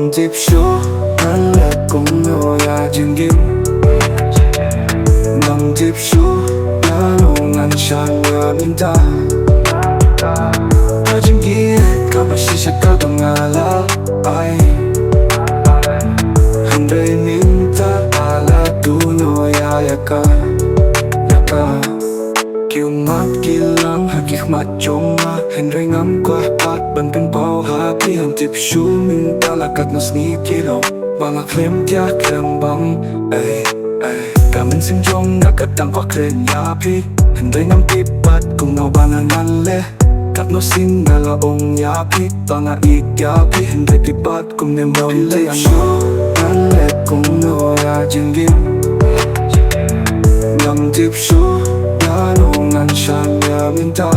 ngầm tiếp xúc anh là cùng nhau ya dừng kim ngầm tiếp xúc ya nong ngăn sang ya minta dừng kim kapag sisaka to ngala ay handai minta ala tuno ya yaka kiêu mát kilang hikmat choma handai ngam qua pat ban pen bao happy ham tip shu min talakat nos ni kilo bang klem tia klem bang ay kamen sim jong nakatang kwa klen ya pi handai ngam tip pat kung no bangan le kat no sin ngala ong ya pi banga ik ya pi handai tip pat kung nem no le ano an le kung no ya jingim ngam tip shu ngan sang ya minta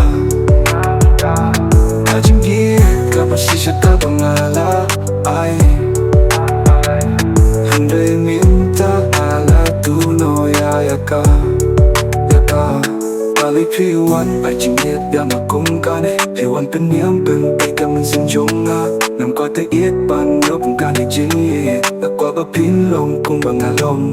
Kajing gih kapag sisaka to ngala ay handai minta ala tuno ya yaka Bali piwan ay jingit ya makung kane Piwan penyam pengpika mensenjong nga Nam kwa te it ban no pung kane jingit Nakwa ba pinlong kung bangalong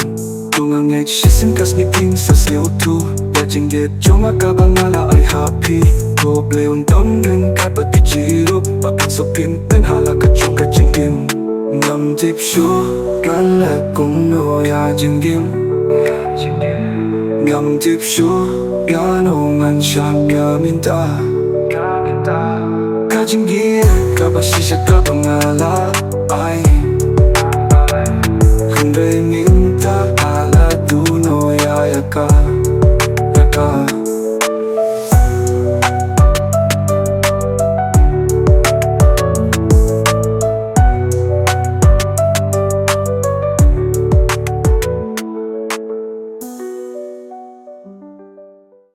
Kung ang ngayt sisin kas ni ping sa siyo tu Jinggit cuma kabangala ay happy Doble undang dengan kapat keciruk Pakat sopin dan halakat juga jinggim Ngam tip shu Kalak kung no ya jinggim Ngam tip shu Ganongan siyang ya minta Kajinggit kabasisya kabangala ay handai minta ala tuno ya yaka